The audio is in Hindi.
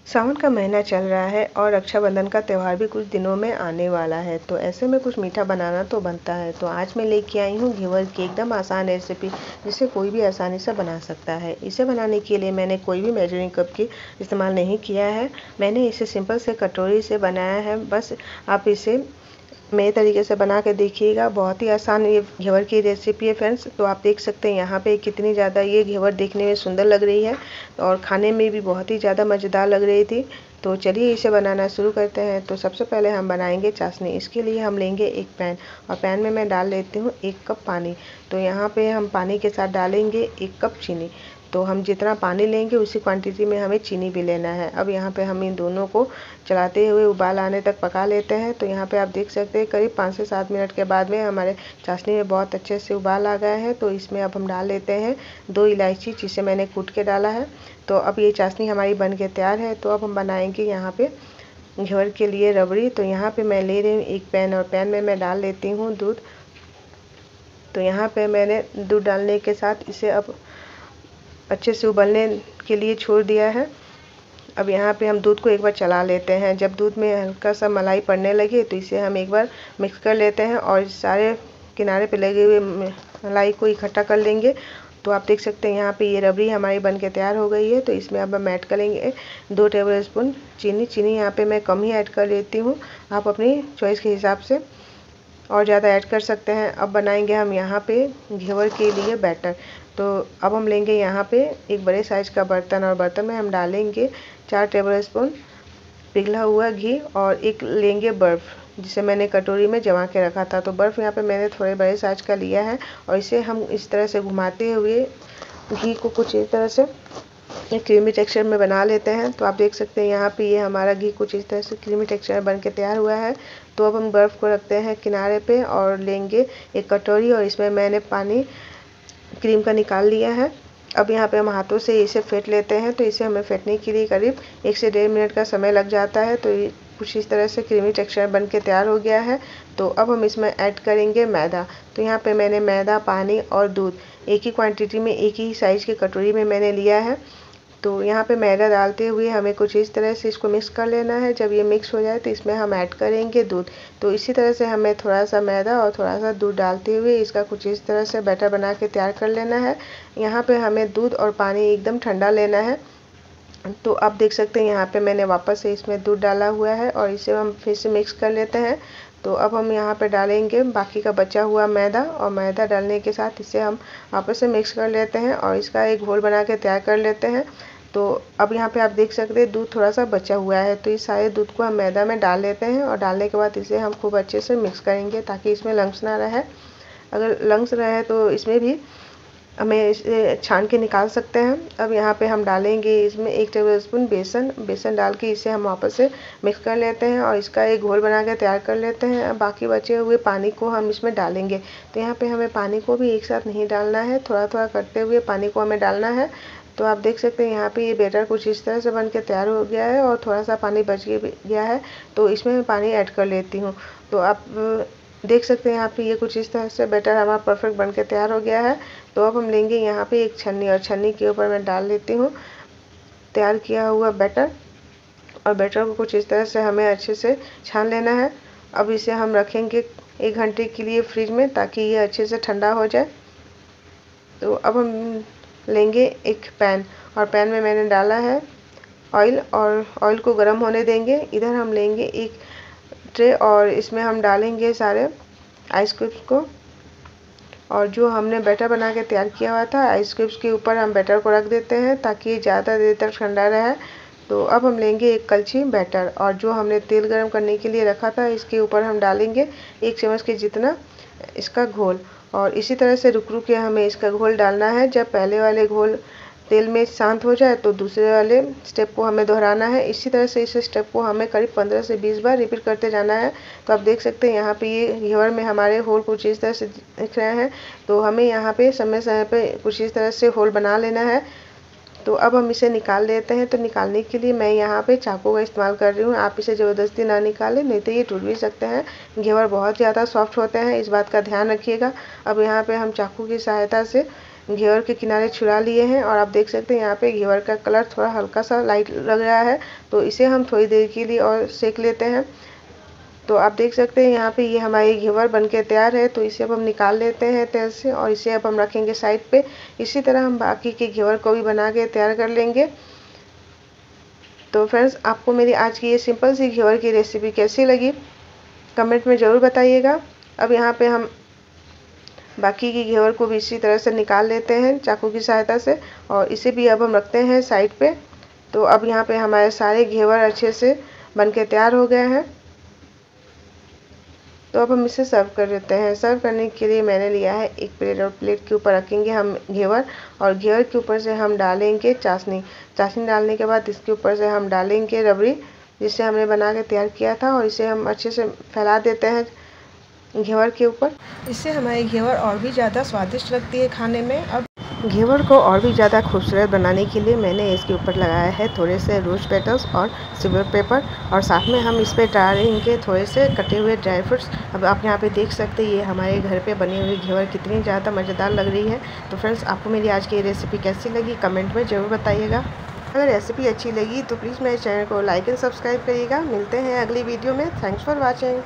सावन का महीना चल रहा है और रक्षाबंधन का त्यौहार भी कुछ दिनों में आने वाला है, तो ऐसे में कुछ मीठा बनाना तो बनता है। तो आज मैं लेके आई हूँ घेवर की एकदम आसान रेसिपी, जिसे कोई भी आसानी से बना सकता है। इसे बनाने के लिए मैंने कोई भी मेजरिंग कप की इस्तेमाल नहीं किया है। मैंने इसे सिंपल से कटोरी से बनाया है। बस आप इसे मेरे तरीके से बना के देखिएगा। बहुत ही आसान ये घेवर की रेसिपी है फ्रेंड्स। तो आप देख सकते हैं यहाँ पे कितनी ज़्यादा ये घेवर देखने में सुंदर लग रही है और खाने में भी बहुत ही ज़्यादा मज़ेदार लग रही थी। तो चलिए इसे बनाना शुरू करते हैं। तो सबसे पहले हम बनाएंगे चाशनी। इसके लिए हम लेंगे एक पैन और पैन में मैं डाल लेती हूँ 1 कप पानी। तो यहाँ पे हम पानी के साथ डालेंगे 1 कप चीनी। तो हम जितना पानी लेंगे उसी क्वांटिटी में हमें चीनी भी लेना है। अब यहाँ पे हम इन दोनों को चलाते हुए उबाल आने तक पका लेते हैं। तो यहाँ पे आप देख सकते हैं करीब 5 से 7 मिनट के बाद में हमारे चाशनी में बहुत अच्छे से उबाल आ गया है। तो इसमें अब हम डाल लेते हैं 2 इलायची, जिसे मैंने कूट के डाला है। तो अब ये चाशनी हमारी बन के तैयार है। तो अब हम बनाएंगे यहाँ पे घेवर के लिए रबड़ी। तो यहाँ पे मैं ले रही हूँ एक पैन और पैन में मैं डाल लेती हूँ दूध। तो यहाँ पे मैंने दूध डालने के साथ इसे अब अच्छे से उबलने के लिए छोड़ दिया है। अब यहाँ पे हम दूध को एक बार चला लेते हैं। जब दूध में हल्का सा मलाई पड़ने लगे तो इसे हम एक बार मिक्स कर लेते हैं और सारे किनारे पे लगे हुए मलाई को इकट्ठा कर लेंगे। तो आप देख सकते हैं यहाँ पे ये रबड़ी हमारी बन के तैयार हो गई है। तो इसमें अब हम ऐड करेंगे 2 टेबल स्पून चीनी। चीनी यहाँ पे मैं कम ही ऐड कर लेती हूँ, आप अपनी चॉइस के हिसाब से और ज़्यादा ऐड कर सकते हैं। अब बनाएंगे हम यहाँ पे घेवर के लिए बैटर। तो अब हम लेंगे यहाँ पे एक बड़े साइज का बर्तन और बर्तन में हम डालेंगे 4 टेबल स्पून पिघला हुआ घी और एक लेंगे बर्फ़, जिसे मैंने कटोरी में जमा के रखा था। तो बर्फ़ यहाँ पे मैंने थोड़े बड़े साइज का लिया है और इसे हम इस तरह से घुमाते हुए घी को कुछ इस तरह से एक क्रीमी टेक्सचर में बना लेते हैं। तो आप देख सकते हैं यहाँ पे ये हमारा घी कुछ इस तरह से क्रीमी टेक्सचर में बन के तैयार हुआ है। तो अब हम बर्फ़ को रखते हैं किनारे पे और लेंगे एक कटोरी और इसमें मैंने पानी क्रीम का निकाल लिया है। अब यहाँ पे हम हाथों से इसे फेंट लेते हैं। तो इसे हमें फेंटने के लिए करीब 1 से 1.5 मिनट का समय लग जाता है। तो ये कुछ इस तरह से क्रीमी टेक्सचर बन के तैयार हो गया है। तो अब हम इसमें ऐड करेंगे मैदा। तो यहाँ पे मैंने मैदा, पानी और दूध एक ही क्वांटिटी में एक ही साइज़ की कटोरी में मैंने लिया है। तो यहाँ पे मैदा डालते हुए हमें कुछ इस तरह से इसको मिक्स कर लेना है। जब ये मिक्स हो जाए तो इसमें हम ऐड करेंगे दूध। तो इसी तरह से हमें थोड़ा सा मैदा और थोड़ा सा दूध डालते हुए इसका कुछ इस तरह से बैटर बना के तैयार कर लेना है। यहाँ पे हमें दूध और पानी एकदम ठंडा लेना है। तो आप देख सकते हैं यहाँ पे मैंने वापस से इसमें दूध डाला हुआ है और इसे हम फिर से मिक्स कर लेते हैं। तो अब हम यहाँ पे डालेंगे बाकी का बचा हुआ मैदा और मैदा डालने के साथ इसे हम वापस से मिक्स कर लेते हैं और इसका एक घोल बना के तैयार कर लेते हैं। तो अब यहाँ पे आप देख सकते हैं दूध थोड़ा सा बचा हुआ है। तो इस सारे दूध को हम मैदा में डाल लेते हैं और डालने के बाद इसे हम खूब अच्छे से मिक्स करेंगे ताकि इसमें लम्स ना रहे। अगर लम्स रहे तो इसमें भी हमें इसे छान के निकाल सकते हैं। अब यहाँ पे हम डालेंगे इसमें 1 टेबल स्पून बेसन डाल के इसे हम वापस से मिक्स कर लेते हैं और इसका एक घोल बना के तैयार कर लेते हैं। अब बाकी बचे हुए पानी को हम इसमें डालेंगे। तो यहाँ पे हमें पानी को भी एक साथ नहीं डालना है, थोड़ा थोड़ा करते हुए पानी को हमें डालना है। तो आप देख सकते हैं यहाँ पे ये बैटर कुछ इस तरह से बन के तैयार हो गया है और थोड़ा सा पानी बच गया है। तो इसमें मैं पानी ऐड कर लेती हूँ। तो आप देख सकते हैं यहाँ पे ये कुछ इस तरह से बैटर हमारा परफेक्ट बन के तैयार हो गया है। तो अब हम लेंगे यहाँ पे एक छन्नी और छन्नी के ऊपर मैं डाल लेती हूँ तैयार किया हुआ बैटर और बैटर को कुछ इस तरह से हमें अच्छे से छान लेना है। अब इसे हम रखेंगे 1 घंटे के लिए फ्रिज में ताकि ये अच्छे से ठंडा हो जाए। तो अब हम लेंगे एक पैन और पैन में मैंने डाला है ऑयल और ऑयल को गर्म होने देंगे। इधर हम लेंगे एक ट्रे और इसमें हम डालेंगे सारे आइस क्यूब्स को और जो हमने बैटर बना के तैयार किया हुआ था आइस क्यूब्स के ऊपर हम बैटर को रख देते हैं ताकि ये ज़्यादा देर तक ठंडा रहे। तो अब हम लेंगे एक कलछी बैटर और जो हमने तेल गरम करने के लिए रखा था इसके ऊपर हम डालेंगे 1 चम्मच के जितना इसका घोल और इसी तरह से रुक रुक के हमें इसका घोल डालना है। जब पहले वाले घोल तेल में शांत हो जाए तो दूसरे वाले स्टेप को हमें दोहराना है। इसी तरह से इस स्टेप को हमें करीब 15 से 20 बार रिपीट करते जाना है। तो आप देख सकते हैं यहाँ पे ये घेवर में हमारे होल कुछ इस तरह से दिख रहे हैं। तो हमें यहाँ पे समय समय पे कुछ इस तरह से होल बना लेना है। तो अब हम इसे निकाल लेते हैं। तो निकालने के लिए मैं यहाँ पे चाकू का इस्तेमाल कर रही हूँ। आप इसे ज़बरदस्ती ना निकालें, नहीं तो ये टूट भी सकते हैं। घेवर बहुत ज़्यादा सॉफ्ट होते हैं, इस बात का ध्यान रखिएगा। अब यहाँ पे हम चाकू की सहायता से घेवर के किनारे छुड़ा लिए हैं और आप देख सकते हैं यहाँ पे घेवर का कलर थोड़ा हल्का सा लाइट लग रहा है। तो इसे हम थोड़ी देर के लिए और सेक लेते हैं। तो आप देख सकते हैं यहाँ पे ये हमारी घेवर बनके तैयार है। तो इसे अब हम निकाल लेते हैं तेल से और इसे अब हम रखेंगे साइड पे। इसी तरह हम बाकी के घेवर को भी बना के तैयार कर लेंगे। तो फ्रेंड्स, आपको मेरी आज की ये सिंपल सी घेवर की रेसिपी कैसी लगी कमेंट में ज़रूर बताइएगा। अब यहाँ पे हम बाकी की घेवर को भी इसी तरह से निकाल लेते हैं चाकू की सहायता से और इसे भी अब हम रखते हैं साइड पे। तो अब यहाँ पे हमारे सारे घेवर अच्छे से बनके तैयार हो गए हैं। तो अब हम इसे सर्व कर लेते हैं। सर्व करने के लिए मैंने लिया है एक प्लेट और प्लेट के ऊपर रखेंगे हम घेवर और घेवर के ऊपर से हम डालेंगे चाशनी। चाशनी डालने के बाद इसके ऊपर से हम डालेंगे रबड़ी जिसे हमने बना के तैयार किया था और इसे हम अच्छे से फैला देते हैं घेवर के ऊपर। इससे हमारी घेवर और भी ज़्यादा स्वादिष्ट लगती है खाने में। अब घेवर को और भी ज़्यादा खूबसूरत बनाने के लिए मैंने इसके ऊपर लगाया है थोड़े से रोज पेटल्स और सिल्वर पेपर और साथ में हम इस पर डालेंगे थोड़े से कटे हुए ड्राई फ्रूट्स। अब आप यहाँ पे देख सकते हैं ये हमारे घर पे बनी हुई घेवर कितनी ज़्यादा मज़ेदार लग रही है। तो फ्रेंड्स, आपको मेरी आज की रेसिपी कैसी लगी कमेंट में ज़रूर बताइएगा। अगर रेसिपी अच्छी लगी तो प्लीज़ मेरे चैनल को लाइक एंड सब्सक्राइब करिएगा। मिलते हैं अगली वीडियो में। Thanks for watching.